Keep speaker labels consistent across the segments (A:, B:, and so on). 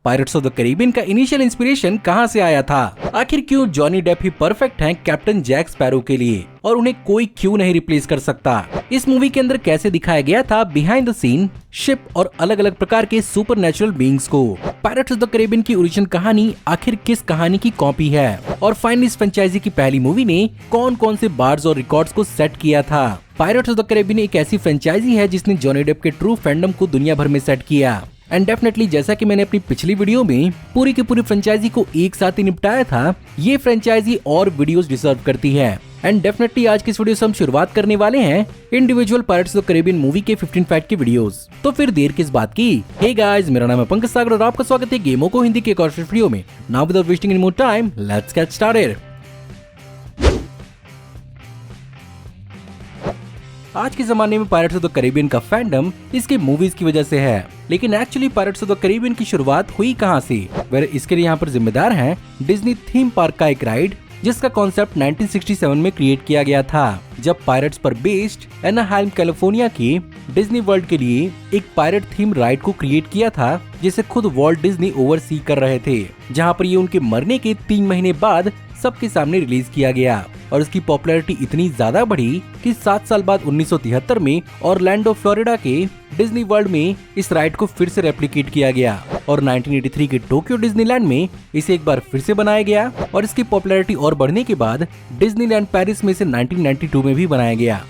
A: Pirates of the Caribbean का initial inspiration कहां से आया था? आखिर क्यों जॉनी डेप ही परफेक्ट हैं कैप्टन जैक स्पैरो के लिए और उन्हें कोई क्यों नहीं रिप्लेस कर सकता? इस मूवी के अंदर कैसे दिखाया गया था बिहाइंड द सीन शिप और अलग अलग प्रकार के सुपर नेचुरल बीइंग्स को? पायरेट्स ऑफ द कैरिबियन की ओरिजिन कहानी आखिर किस कहानी की कॉपी है? और फाइनली इस फ्रेंचाइजी की पहली मूवी ने कौन कौन से बार्स और रिकॉर्ड्स को सेट किया था? पायरेट्स ऑफ द कैरिबियन एक ऐसी फ्रेंचाइजी है जिसने जॉनी डेप के ट्रू फैंडम को दुनिया भर में सेट किया। एंड डेफिनेटली जैसा कि मैंने अपनी पिछली वीडियो में पूरी की पूरी फ्रेंचाइजी को एक साथ ही निपटाया था, ये फ्रेंचाइजी और वीडियोस डिजर्व करती है। एंड डेफिनेटली आज की इस वीडियो से हम शुरुआत करने वाले हैं individual pirates of the Caribbean movie के 15 फैक्ट के वीडियोस। तो फिर देर किस बात की? हे गाइस, मेरा नाम है पंकज सागर और आपका स्वागत है गेमों को हिंदी के एक और वीडियो में। Now without wasting any more time, let's get started. आज के जमाने में पायरेट्स ऑफ द कैरिबियन का फैंडम इसके मूवीज की वजह से है, लेकिन actually pirates of the Caribbean की शुरुआत हुई कहां से? इसके लिए यहाँ पर जिम्मेदार हैं डिज्नी थीम पार्क का एक राइड जिसका कॉन्सेप्ट 1967 में क्रिएट किया गया था, जब पायरेट्स पर बेस्ड एनाहाइम कैलिफोर्निया की डिज्नी वर्ल्ड के लिए एक पायरेट थीम राइड को क्रिएट किया था जिसे खुद वॉल्ट डिज्नी ओवरसी कर रहे थे, जहां पर ये उनके मरने के 3 महीने बाद सबके सामने रिलीज किया गया और इसकी पॉपुलैरिटी इतनी ज्यादा बढ़ी कि 7 साल बाद 1973 में ऑरलैंडो फ्लोरिडा के डिज्नी वर्ल्ड में इस राइड को फिर से रेप्लिकेट किया गया और 1983 के टोक्यो डिज्नीलैंड में इसे एक बार फिर से बनाया गया और इसकी पॉपुलैरिटी और बढ़ने के बाद डिज्नीलैंड पेरिस में इसे 1992 में भी बनाया गया।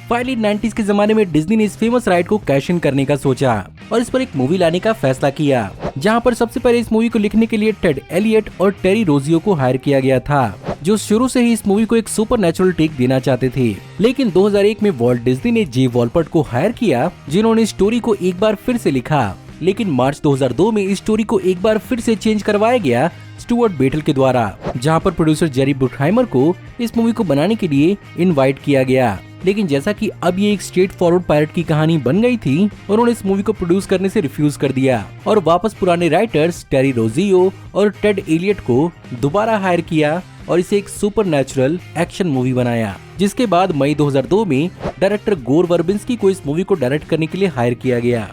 A: फाइनली 90s के जमाने में डिज्नी ने इस फेमस राइड को कैश इन करने का सोचा और इस पर एक मूवी लाने का फैसला किया, जहां पर सबसे पहले इस मूवी को लिखने के लिए टेड एलियट और टेरी रोजियो को हायर किया गया था, जो शुरू से ही इस मूवी को एक सुपर नेचुरल टेक देना चाहते थे। लेकिन 2001 में वॉल्ट डिज्नी ने जे वॉलपर्ट को हायर किया, जिन्होंने स्टोरी को एक बार फिर से लिखा। लेकिन मार्च 2002 में इस स्टोरी को एक बार फिर से चेंज करवाया गया स्टुअर्ट बेटल के द्वारा, जहां पर प्रोड्यूसर जेरी ब्रुकहाइमर को इस मूवी को बनाने के लिए इनवाइट किया गया। लेकिन जैसा कि अब ये एक स्ट्रेट फॉरवर्ड पायरेट की कहानी बन गई थी, उन्होंने इस मूवी को प्रोड्यूस करने से रिफ्यूज कर दिया और वापस पुराने राइटर्स टेरी रोजियो और टेड एलियट को दोबारा हायर किया और इसे एक सुपर नेचुरल एक्शन मूवी बनाया, जिसके बाद मई 2002 में डायरेक्टर गोर वर्बिंस्की को इस मूवी को डायरेक्ट करने के लिए हायर किया गया।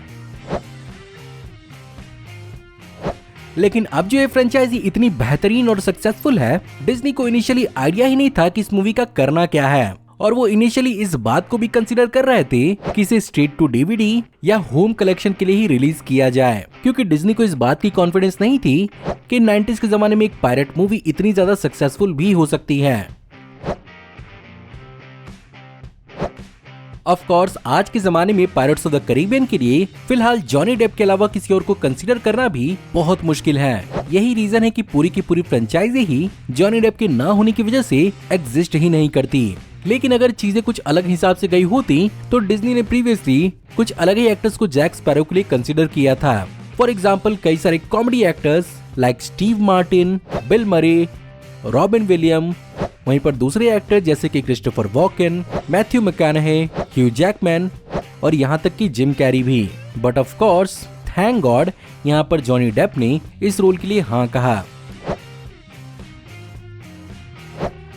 A: लेकिन अब जो ये फ्रेंचाइजी इतनी बेहतरीन और सक्सेसफुल है, डिज्नी को इनिशियली आइडिया ही नहीं था कि इस मूवी का करना क्या है और वो इनिशियली इस बात को भी कंसीडर कर रहे थे कि इसे स्ट्रेट टू डीवीडी या होम कलेक्शन के लिए ही रिलीज किया जाए, क्योंकि डिज्नी को इस बात की कॉन्फिडेंस नहीं थी कि 90s के जमाने में एक पायरेट मूवी इतनी ज्यादा सक्सेसफुल भी हो सकती है। ऑफ कोर्स आज के जमाने में पायरेट्स ऑफ द कैरिबियन के लिए फिलहाल जॉनी डेप के अलावा किसी और को कंसीडर करना भी बहुत मुश्किल है। यही रीजन है कि पूरी की पूरी फ्रेंचाइजी ही जॉनी डेप के ना होने की वजह से एग्जिस्ट ही नहीं करती। लेकिन अगर चीजें कुछ अलग हिसाब से गई होती तो डिज्नी ने प्रीवियसली कुछ अलग ही एक्टर्स को जैक स्पैरो के लिए कंसीडर किया था। फॉर एग्जाम्पल कई सारे comedy actors like Steve Martin, bill मरे, रॉबिन विलियम, वहीं पर दूसरे एक्टर जैसे कि क्रिस्टोफर वॉकेन, मैथ्यू मैककॉनहे, ह्यू जैकमैन और यहाँ तक कि जिम कैरी भी। But of course thank God यहाँ पर जॉनी डेप ने इस रोल के लिए हाँ कहा।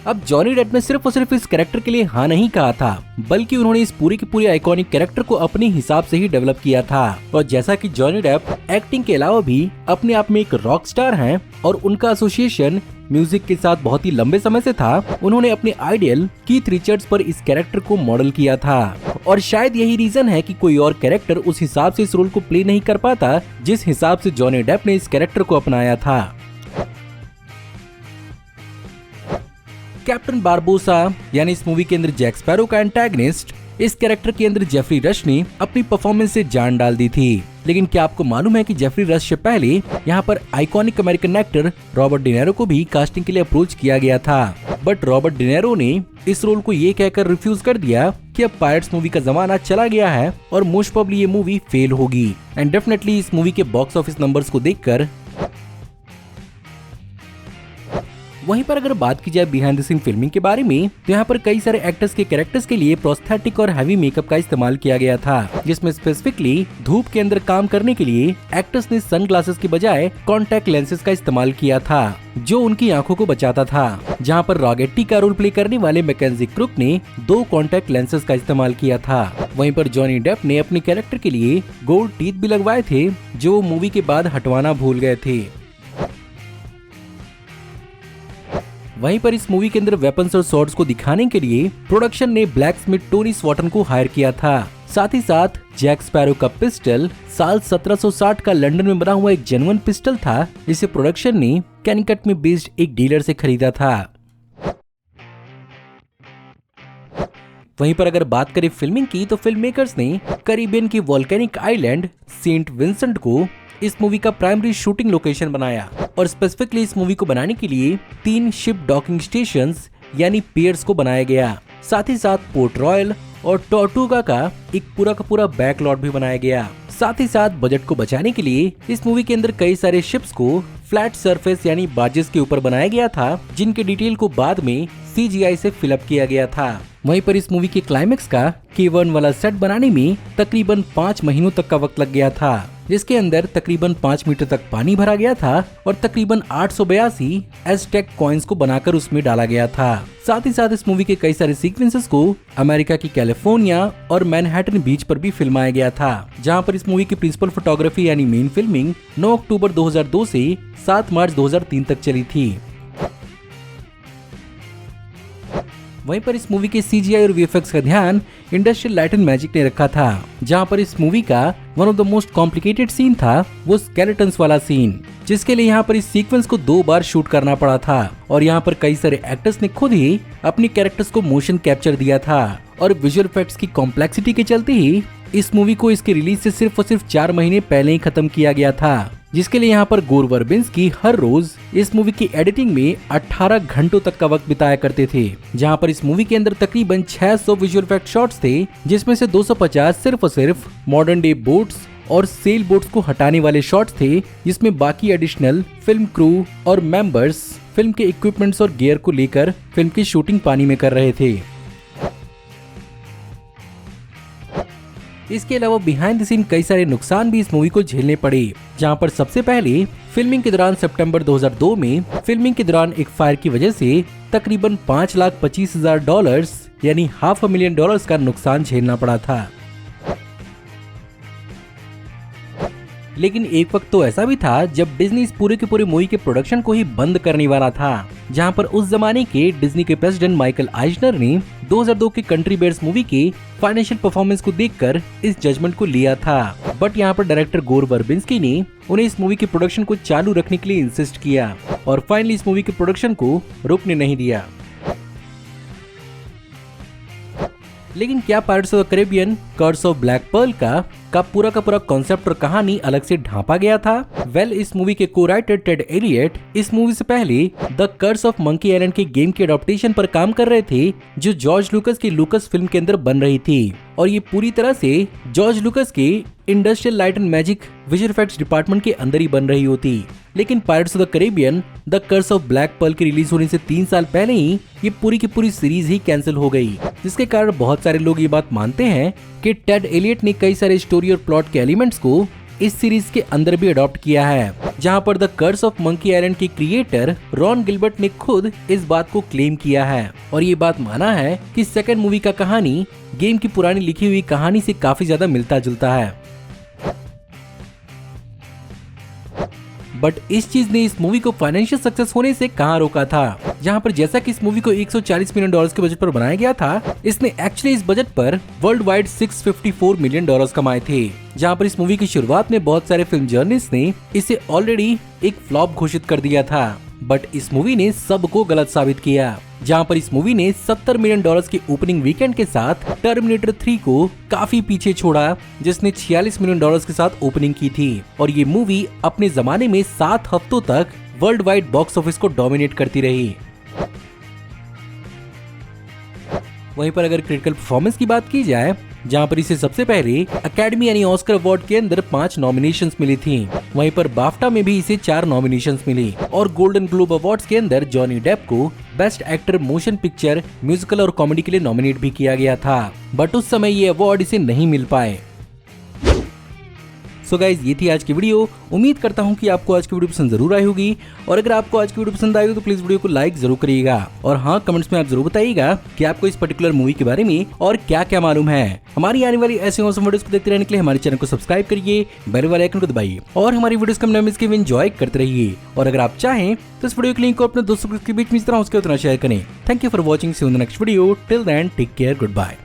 A: अब जॉनी डेप ने सिर्फ और सिर्फ इस कैरेक्टर के लिए हाँ नहीं कहा था, बल्कि उन्होंने इस पूरी की पूरी आइकॉनिक कैरेक्टर को अपने हिसाब से ही डेवलप किया था। और जैसा कि जॉनी डेप एक्टिंग के अलावा भी अपने आप में एक रॉक स्टार हैं और उनका एसोसिएशन म्यूजिक के साथ बहुत ही लंबे समय से था, उन्होंने अपने आइडियल कीथ रिचर्ड्स पर इस कैरेक्टर को मॉडल किया था और शायद यही रीजन है कि कोई और कैरेक्टर उस हिसाब से इस रोल को प्ले नहीं कर पाता जिस हिसाब से जॉनी डेप ने इस कैरेक्टर को अपनाया था। कैप्टन बारबोसा यानी इस मूवी के अंदर जैक स्पैरो का एंटागनिस्ट, इस कैरेक्टर के अंदर जेफरी रश ने अपनी परफॉर्मेंस से जान डाल दी थी। लेकिन क्या आपको मालूम है कि जेफरी रश से पहले यहाँ पर iconic American actor Robert De Niro को भी कास्टिंग के लिए अप्रोच किया गया था, बट रॉबर्ट डिनेरो ने इस रोल को ये कहकर रिफ्यूज कर दिया कि अब पायरेट्स मूवी का जमाना चला गया है और मोस्ट प्रोबेबली ये मूवी फेल होगी। एंड डेफिनेटली इस मूवी के बॉक्स ऑफिस नंबर्स को देखकर वहीं पर अगर बात की जाए बिहाइंड द सीन फिल्मिंग के बारे में, तो यहाँ पर कई सारे एक्टर्स के कैरेक्टर्स के लिए प्रोस्थेटिक और हैवी मेकअप का इस्तेमाल किया गया था, जिसमें स्पेसिफिकली धूप के अंदर काम करने के लिए एक्टर्स ने सनग्लासेस के बजाय कॉन्टैक्ट लेंसेज का इस्तेमाल किया था, जो उनकी आंखों को बचाता था। जहाँ पर रॉगेट्टी का रोल प्ले करने वाले मैकेंजी क्रूक ने 2 कॉन्टैक्ट लेंसेज का इस्तेमाल किया था। वहीं पर जॉनी डेप ने अपने कैरेक्टर के लिए गोल्ड टीथ भी लगवाए थे, जो वो मूवी के बाद हटवाना भूल गए थे। वहीं पर इस मूवी के अंदर वेपन्स और स्वॉर्ड्स को दिखाने के लिए प्रोडक्शन ने ब्लैक स्मिथ टोनी स्वॉटन को हायर किया था। साथ ही साथ जैक स्पैरो का पिस्टल साल 1760 का लंदन में बना हुआ एक जेन्युइन पिस्टल था, जिसे प्रोडक्शन ने कैनिकट में बेस्ड एक डीलर से खरीदा था। वहीं पर अगर बात करें फिल्मिंग की, तो फिल्म मेकर्स ने कैरिबियन की वोल्केनिक आइलैंड सेंट विंसेंट को इस मूवी का प्राइमरी शूटिंग लोकेशन बनाया और स्पेसिफिकली इस मूवी को बनाने के लिए 3 शिप डॉकिंग स्टेशंस यानी पियर्स को बनाया गया। साथ ही साथ पोर्ट रॉयल और टॉर्टुगा का एक पूरा का पूरा बैकलॉट भी बनाया गया। साथ ही साथ बजट को बचाने के लिए इस मूवी के अंदर कई सारे शिप्स को फ्लैट सरफेस यानी बार्जेस के ऊपर बनाया गया था, जिनके डिटेल को बाद में CGI से फिलअप किया गया था। वहीं पर इस मूवी के क्लाइमेक्स का K1 वाला सेट बनाने में तकरीबन 5 महीनों तक का वक्त लग गया था, जिसके अंदर तकरीबन 5 मीटर तक पानी भरा गया था और तकरीबन 882 एज़टेक कॉइन्स को बनाकर उसमें डाला गया था। साथ ही साथ इस मूवी के कई सारे सीक्वेंसेस को अमेरिका की कैलिफोर्निया और मैनहट्टन बीच पर भी फिल्माया गया था, जहां पर इस मूवी की प्रिंसिपल फोटोग्राफी यानी मेन फिल्मिंग 9 अक्टूबर 2002 से 7 मार्च 2003 तक चली थी। वहीं पर इस मूवी के CGI और VFX का ध्यान इंडस्ट्रियल लाइट एंड मैजिक ने रखा था, जहां पर इस मूवी का one of the most complicated scene था वो स्केलेटन्स वाला सीन, जिसके लिए यहाँ पर इस सीक्वेंस को 2 बार शूट करना पड़ा था और यहाँ पर कई सारे एक्टर्स ने खुद ही अपनी कैरेक्टर्स को मोशन कैप्चर दिया था और विजुअल इफेक्ट्स की कॉम्प्लेक्सिटी के चलते ही इस मूवी को इसके रिलीज से सिर्फ और सिर्फ 4 महीने पहले ही खत्म किया गया था, जिसके लिए यहाँ पर गोर वर्बिन्स्की हर रोज इस मूवी की एडिटिंग में 18 घंटों तक का वक्त बिताया करते थे। जहाँ पर इस मूवी के अंदर तकरीबन 600 विजुअल इफेक्ट शॉट्स थे, जिसमें से 250 सिर्फ और सिर्फ मॉडर्न डे बोट्स और सेल बोट्स को हटाने वाले शॉट्स थे, जिसमें बाकी एडिशनल फिल्म क्रू और मेंबर्स फिल्म के इक्विपमेंट्स और गियर को लेकर फिल्म की शूटिंग पानी में कर रहे थे। इसके अलावा बिहाइंड द सीन कई सारे नुकसान भी इस मूवी को झेलने पड़े, जहां पर सबसे पहले फिल्मिंग के दौरान सितंबर 2002 में फिल्मिंग के दौरान एक फायर की वजह से तकरीबन $5,25,000 यानी $500,000 का नुकसान झेलना पड़ा था। लेकिन एक वक्त तो ऐसा भी था जब डिज्नी इस पूरे के पूरे मूवी के प्रोडक्शन को ही बंद करने वाला था, जहां पर उस जमाने के डिज्नी के प्रेसिडेंट माइकल आइजनर ने 2002 की कंट्री बेयर्स मूवी के फाइनेंशियल परफॉर्मेंस को देखकर इस जजमेंट को लिया था। बट यहाँ पर डायरेक्टर गोर वर्बिन्स्की ने उन्हें इस मूवी के प्रोडक्शन को चालू रखने के लिए इंसिस्ट किया और फाइनली इस मूवी के प्रोडक्शन को रुकने नहीं दिया। लेकिन क्या pirates of the Caribbean curse of black pearl का पूरा कॉन्सेप्ट और कहानी अलग से ढांपा गया था? वेल, इस मूवी के को राइटर टेड एलियट इस मूवी से पहले the curse of monkey island के गेम के एडॉप्टेशन पर काम कर रहे थे, जो जॉर्ज लुकस की लुकस फिल्म के अंदर बन रही थी और ये पूरी तरह से जॉर्ज लुकस के industrial light and magic visual effects department के अंदर ही बन रही होती। लेकिन pirates of the Caribbean the curse of black pearl के रिलीज होने से 3 साल पहले ही ये पूरी की पूरी सीरीज ही कैंसिल हो गई, जिसके कारण बहुत सारे लोग ये बात मानते हैं कि टेड एलियट ने कई सारे स्टोरी और प्लॉट के एलिमेंट्स को इस सीरीज के अंदर भी अडॉप्ट किया है, जहां पर the curse of monkey island के क्रिएटर रॉन गिलबर्ट ने खुद इस बात को क्लेम किया है और ये बात माना है कि सेकंड मूवी का कहानी गेम की पुरानी लिखी हुई कहानी से काफी ज्यादा मिलता जुलता है। बट इस चीज ने इस मूवी को फाइनेंशियल सक्सेस होने से कहां रोका था, जहां पर जैसा कि इस मूवी को $140 मिलियन के बजट पर बनाया गया था, इसने एक्चुअली इस बजट पर वर्ल्ड वाइड $654 मिलियन कमाए थे। जहां पर इस मूवी की शुरुआत में बहुत सारे फिल्म जर्नलिस्ट ने इसे ऑलरेडी एक फ्लॉप घोषित कर दिया था, बट इस मूवी ने सबको गलत साबित किया। जहां पर इस मूवी ने $70 मिलियन के ओपनिंग वीकेंड के साथ टर्मिनेटर 3 को काफी पीछे छोड़ा, जिसने $46 मिलियन के साथ ओपनिंग की थी और ये मूवी अपने जमाने में 7 हफ्तों तक वर्ल्ड वाइड बॉक्स ऑफिस को डोमिनेट करती रही। वहीं पर अगर क्रिटिकल परफॉर्मेंस की बात की जाए जहाँ पर इसे सबसे पहले अकेडमी यानी ऑस्कर अवार्ड के अंदर 5 नॉमिनेशंस मिली थी। वहीं पर बाफ्टा में भी इसे 4 नॉमिनेशंस मिली और गोल्डन ग्लोब अवार्ड्स के अंदर जॉनी डेप को best actor motion picture, musical और कॉमेडी के लिए नॉमिनेट भी किया गया था, बट उस समय ये अवार्ड इसे नहीं मिल पाए। सो गाइज, ये थी आज की वीडियो। उम्मीद करता हूँ कि आपको आज की वीडियो पसंद जरूर आई होगी, और अगर आपको आज की वीडियो पसंद आई हो तो प्लीज वीडियो को लाइक जरूर करिएगा, और हाँ, कमेंट्स में आप जरूर बताइएगा कि आपको इस पर्टिकुलर मूवी के बारे में और क्या क्या मालूम है। हमारी आने वाली ऐसे ऑसम वीडियोस को देखते रहने के लिए हमारे चैनल को सब्सक्राइब करिए, बेल वाले आइकन को दबाइए और हमारी वीडियोस को मिस के एंजॉय करते रहिए। और अगर आप चाहें तो इस वीडियो के लिंक को अपने दोस्तों के बीच में जितना हो सके उतना शेयर करें। Thank you for watching, see you in the next video. Till then take care, good bye.